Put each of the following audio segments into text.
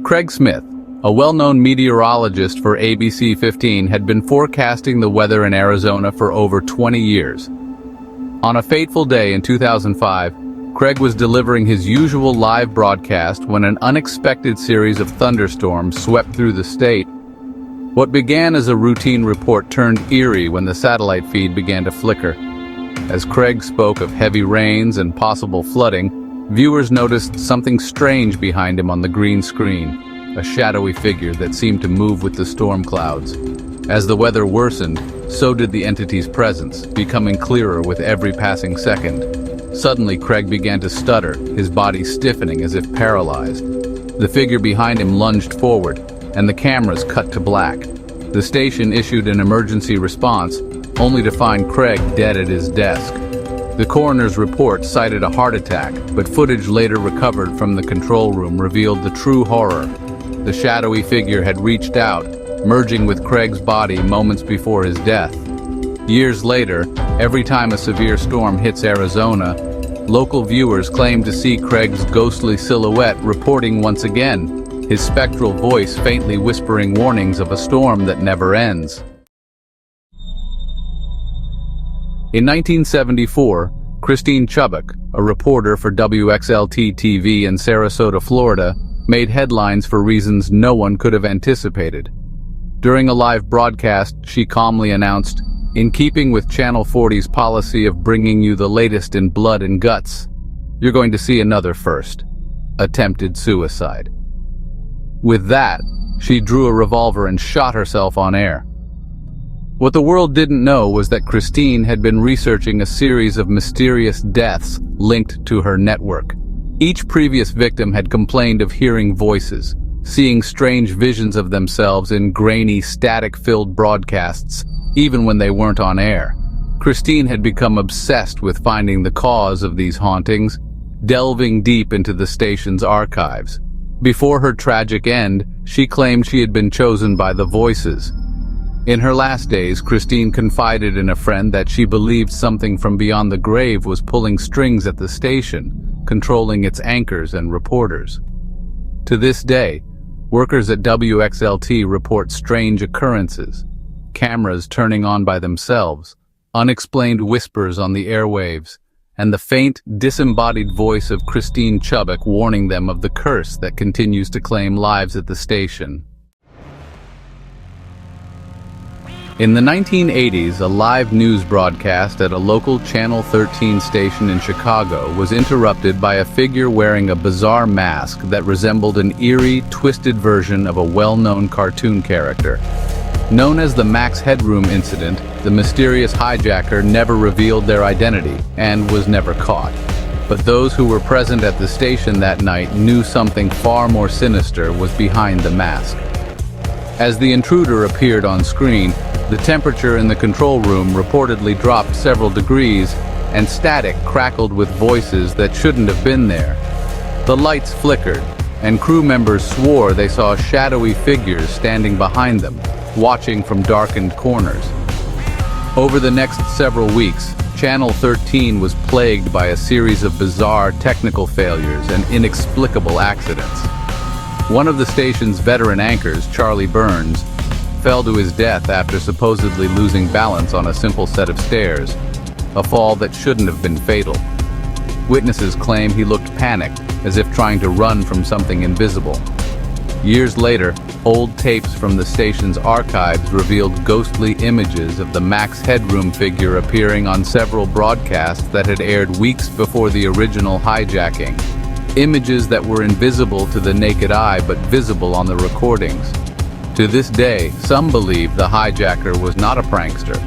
Craig Smith, a well-known meteorologist for ABC 15, had been forecasting the weather in Arizona for over 20 years. On a fateful day in 2005, Craig was delivering his usual live broadcast when an unexpected series of thunderstorms swept through the state. What began as a routine report turned eerie when the satellite feed began to flicker. As Craig spoke of heavy rains and possible flooding, viewers noticed something strange behind him on the green screen, a shadowy figure that seemed to move with the storm clouds. As the weather worsened, so did the entity's presence, becoming clearer with every passing second. Suddenly, Craig began to stutter, his body stiffening as if paralyzed. The figure behind him lunged forward, and the cameras cut to black. The station issued an emergency response, only to find Craig dead at his desk. The coroner's report cited a heart attack, but footage later recovered from the control room revealed the true horror. The shadowy figure had reached out, merging with Craig's body moments before his death. Years later, every time a severe storm hits Arizona, local viewers claim to see Craig's ghostly silhouette reporting once again, his spectral voice faintly whispering warnings of a storm that never ends. In 1974, Christine Chubbuck, a reporter for WXLT-TV in Sarasota, Florida, made headlines for reasons no one could have anticipated. During a live broadcast, she calmly announced, "In keeping with Channel 40's policy of bringing you the latest in blood and guts, you're going to see another first: attempted suicide." With that, she drew a revolver and shot herself on air. What the world didn't know was that Christine had been researching a series of mysterious deaths linked to her network. Each previous victim had complained of hearing voices, seeing strange visions of themselves in grainy, static-filled broadcasts, even when they weren't on air. Christine had become obsessed with finding the cause of these hauntings, delving deep into the station's archives. Before her tragic end, she claimed she had been chosen by the voices. In her last days, Christine confided in a friend that she believed something from beyond the grave was pulling strings at the station, controlling its anchors and reporters. To this day, workers at WXLT report strange occurrences: cameras turning on by themselves, unexplained whispers on the airwaves, and the faint, disembodied voice of Christine Chubbuck warning them of the curse that continues to claim lives at the station. In the 1980s, a live news broadcast at a local Channel 13 station in Chicago was interrupted by a figure wearing a bizarre mask that resembled an eerie, twisted version of a well-known cartoon character. Known as the Max Headroom incident, the mysterious hijacker never revealed their identity and was never caught. But those who were present at the station that night knew something far more sinister was behind the mask. As the intruder appeared on screen, the temperature in the control room reportedly dropped several degrees, and static crackled with voices that shouldn't have been there. The lights flickered, and crew members swore they saw shadowy figures standing behind them, watching from darkened corners. Over the next several weeks, Channel 13 was plagued by a series of bizarre technical failures and inexplicable accidents. One of the station's veteran anchors, Charlie Burns, fell to his death after supposedly losing balance on a simple set of stairs, a fall that shouldn't have been fatal. Witnesses claim he looked panicked, as if trying to run from something invisible. Years later, old tapes from the station's archives revealed ghostly images of the Max Headroom figure appearing on several broadcasts that had aired weeks before the original hijacking. Images that were invisible to the naked eye but visible on the recordings. To this day, some believe the hijacker was not a prankster,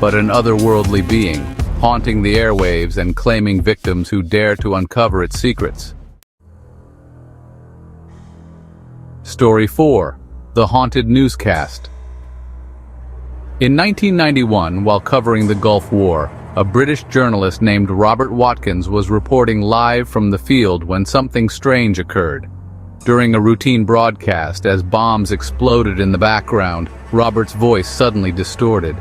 but an otherworldly being, haunting the airwaves and claiming victims who dare to uncover its secrets. Story 4. The Haunted Newscast. In 1991, while covering the Gulf War, a British journalist named Robert Watkins was reporting live from the field when something strange occurred. During a routine broadcast, as bombs exploded in the background, Robert's voice suddenly distorted.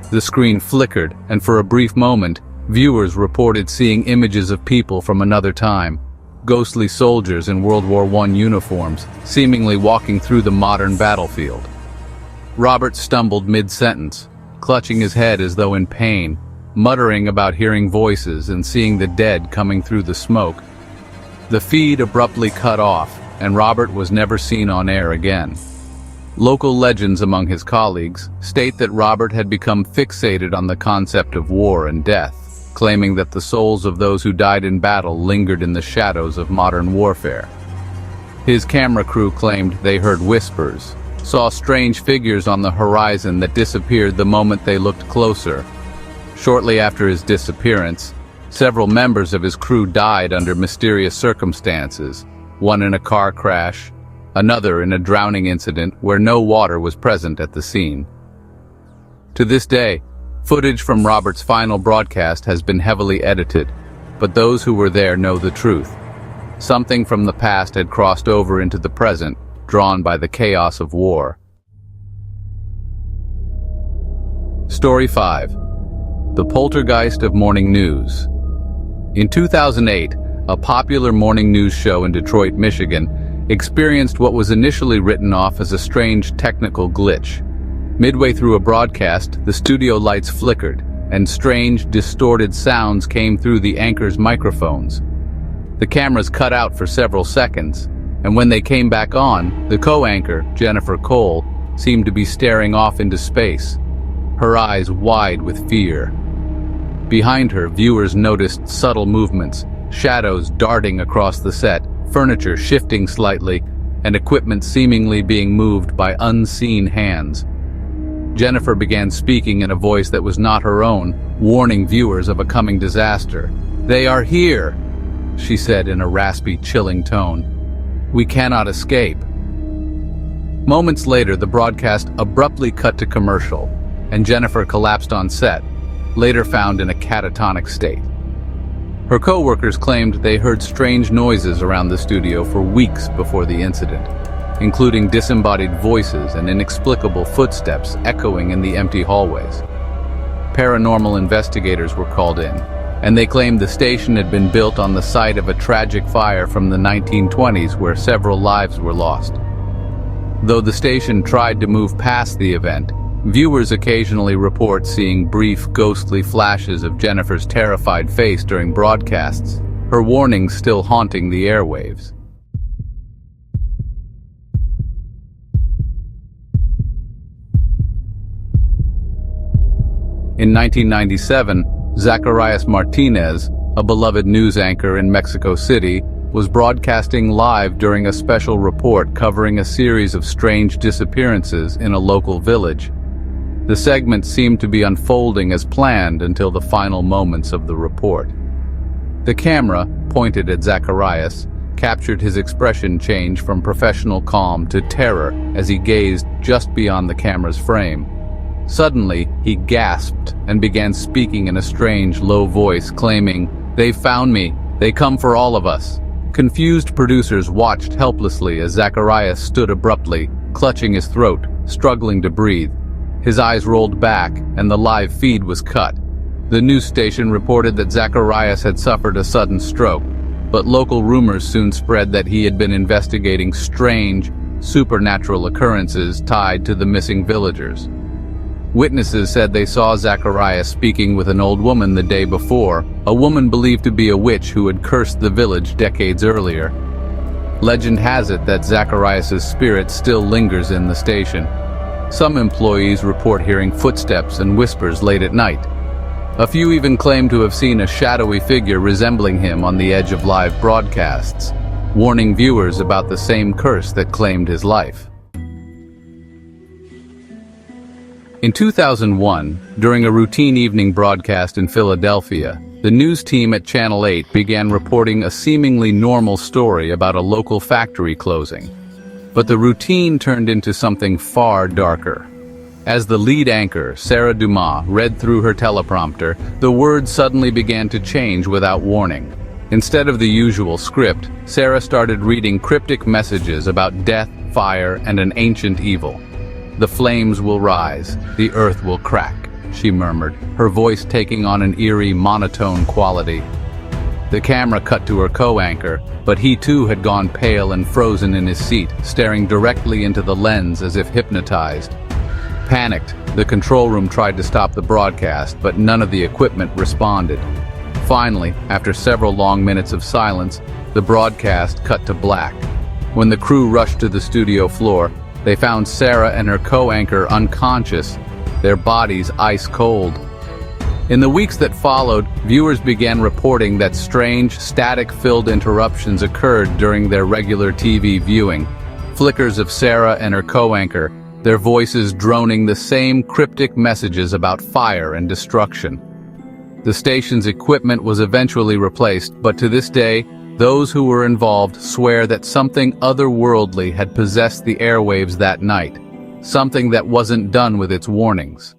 The screen flickered, and for a brief moment, viewers reported seeing images of people from another time. ghostly soldiers in World War I uniforms, seemingly walking through the modern battlefield. Robert stumbled mid-sentence, clutching his head as though in pain, muttering about hearing voices and seeing the dead coming through the smoke. The feed abruptly cut off, and Robert was never seen on air again. Local legends among his colleagues state that Robert had become fixated on the concept of war and death, claiming that the souls of those who died in battle lingered in the shadows of modern warfare. His camera crew claimed they heard whispers, saw strange figures on the horizon that disappeared the moment they looked closer. Shortly after his disappearance, several members of his crew died under mysterious circumstances, one in a car crash, another in a drowning incident where no water was present at the scene. To this day, footage from Robert's final broadcast has been heavily edited, but those who were there know the truth. Something from the past had crossed over into the present, drawn by the chaos of war. Story 5. The Poltergeist of Morning News. In 2008, a popular morning news show in Detroit, Michigan, experienced what was initially written off as a strange technical glitch. Midway through a broadcast, the studio lights flickered, and strange, distorted sounds came through the anchor's microphones. The cameras cut out for several seconds, and when they came back on, the co-anchor, Jennifer Cole, seemed to be staring off into space, her eyes wide with fear. Behind her, viewers noticed subtle movements, shadows darting across the set, furniture shifting slightly, and equipment seemingly being moved by unseen hands. Jennifer began speaking in a voice that was not her own, warning viewers of a coming disaster. "They are here," she said in a raspy, chilling tone. "We cannot escape." Moments later, the broadcast abruptly cut to commercial, and Jennifer collapsed on set, later found in a catatonic state. Her co-workers claimed they heard strange noises around the studio for weeks before the incident, including disembodied voices and inexplicable footsteps echoing in the empty hallways. Paranormal investigators were called in, and they claimed the station had been built on the site of a tragic fire from the 1920s where several lives were lost. Though the station tried to move past the event, viewers occasionally report seeing brief, ghostly flashes of Jennifer's terrified face during broadcasts, her warnings still haunting the airwaves. In 1997, Zacarias Martinez, a beloved news anchor in Mexico City, was broadcasting live during a special report covering a series of strange disappearances in a local village. The segment seemed to be unfolding as planned until the final moments of the report. The camera, pointed at Zacarias, captured his expression change from professional calm to terror as he gazed just beyond the camera's frame. Suddenly, he gasped and began speaking in a strange, low voice, claiming, "They found me. They come for all of us." Confused producers watched helplessly as Zacarias stood abruptly, clutching his throat, struggling to breathe. His eyes rolled back, and the live feed was cut. The news station reported that Zacarias had suffered a sudden stroke, but local rumors soon spread that he had been investigating strange, supernatural occurrences tied to the missing villagers. Witnesses said they saw Zacarias speaking with an old woman the day before, a woman believed to be a witch who had cursed the village decades earlier. Legend has it that Zacarias' spirit still lingers in the station. Some employees report hearing footsteps and whispers late at night. A few even claim to have seen a shadowy figure resembling him on the edge of live broadcasts, warning viewers about the same curse that claimed his life. In 2001, during a routine evening broadcast in Philadelphia, the news team at Channel 8 began reporting a seemingly normal story about a local factory closing. But the routine turned into something far darker. As the lead anchor, Sarah Dumas, read through her teleprompter, the words suddenly began to change without warning. Instead of the usual script, Sarah started reading cryptic messages about death, fire, and an ancient evil. "The flames will rise, the earth will crack," she murmured, her voice taking on an eerie, monotone quality. The camera cut to her co-anchor, but he too had gone pale and frozen in his seat, staring directly into the lens as if hypnotized. Panicked, the control room tried to stop the broadcast, but none of the equipment responded. Finally, after several long minutes of silence, the broadcast cut to black. When the crew rushed to the studio floor, they found Sarah and her co-anchor unconscious, their bodies ice cold. In the weeks that followed, viewers began reporting that strange, static-filled interruptions occurred during their regular TV viewing. Flickers of Sarah and her co-anchor, their voices droning the same cryptic messages about fire and destruction. The station's equipment was eventually replaced, but to this day, those who were involved swear that something otherworldly had possessed the airwaves that night, something that wasn't done with its warnings.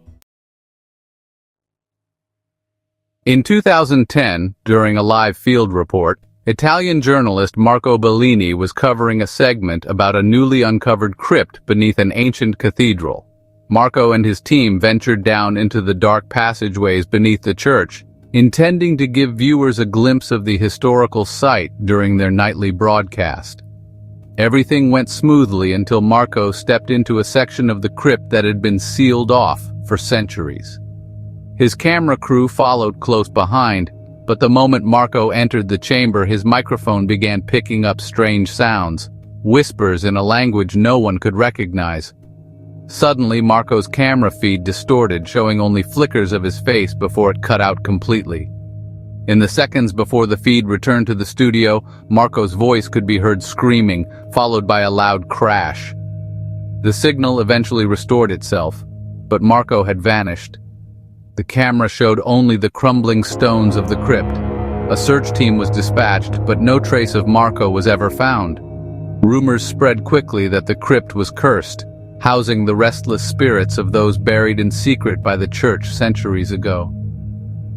In 2010, during a live field report, Italian journalist Marco Bellini was covering a segment about a newly uncovered crypt beneath an ancient cathedral. Marco and his team ventured down into the dark passageways beneath the church, intending to give viewers a glimpse of the historical site during their nightly broadcast. Everything went smoothly until Marco stepped into a section of the crypt that had been sealed off for centuries. His camera crew followed close behind, but the moment Marco entered the chamber, his microphone began picking up strange sounds, whispers in a language no one could recognize. Suddenly, Marco's camera feed distorted, showing only flickers of his face before it cut out completely. In the seconds before the feed returned to the studio, Marco's voice could be heard screaming, followed by a loud crash. The signal eventually restored itself, but Marco had vanished. The camera showed only the crumbling stones of the crypt. A search team was dispatched, but no trace of Marco was ever found. Rumors spread quickly that the crypt was cursed, housing the restless spirits of those buried in secret by the church centuries ago.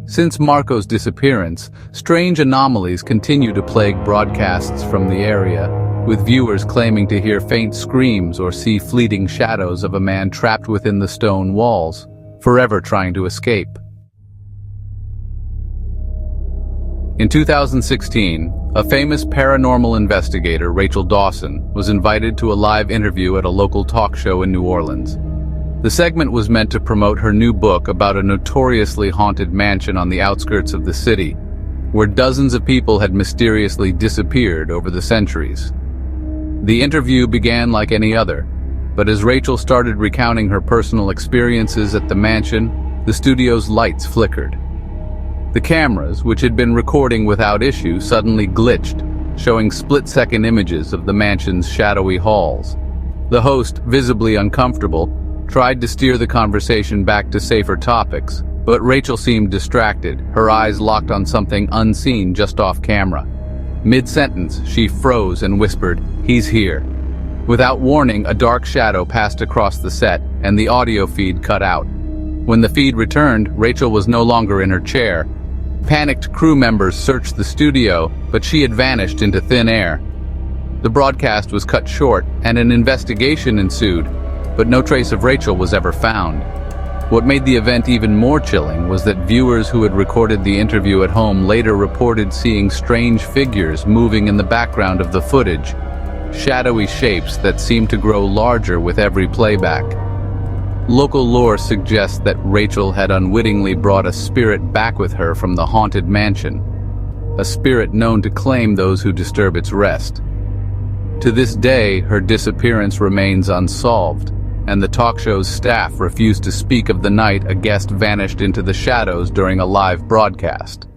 Since Marco's disappearance, strange anomalies continue to plague broadcasts from the area, with viewers claiming to hear faint screams or see fleeting shadows of a man trapped within the stone walls, forever trying to escape. In 2016, a famous paranormal investigator, Rachel Dawson, was invited to a live interview at a local talk show in New Orleans. The segment was meant to promote her new book about a notoriously haunted mansion on the outskirts of the city, where dozens of people had mysteriously disappeared over the centuries. The interview began like any other, but as Rachel started recounting her personal experiences at the mansion, the studio's lights flickered. The cameras, which had been recording without issue, suddenly glitched, showing split-second images of the mansion's shadowy halls. The host, visibly uncomfortable, tried to steer the conversation back to safer topics, but Rachel seemed distracted, her eyes locked on something unseen just off camera. Mid-sentence, she froze and whispered, "He's here." Without warning, a dark shadow passed across the set, and the audio feed cut out. When the feed returned, Rachel was no longer in her chair. Panicked crew members searched the studio, but she had vanished into thin air. The broadcast was cut short, and an investigation ensued, but no trace of Rachel was ever found. What made the event even more chilling was that viewers who had recorded the interview at home later reported seeing strange figures moving in the background of the footage, shadowy shapes that seemed to grow larger with every playback. Local lore suggests that Rachel had unwittingly brought a spirit back with her from the haunted mansion, a spirit known to claim those who disturb its rest. To this day, her disappearance remains unsolved, and the talk show's staff refused to speak of the night a guest vanished into the shadows during a live broadcast.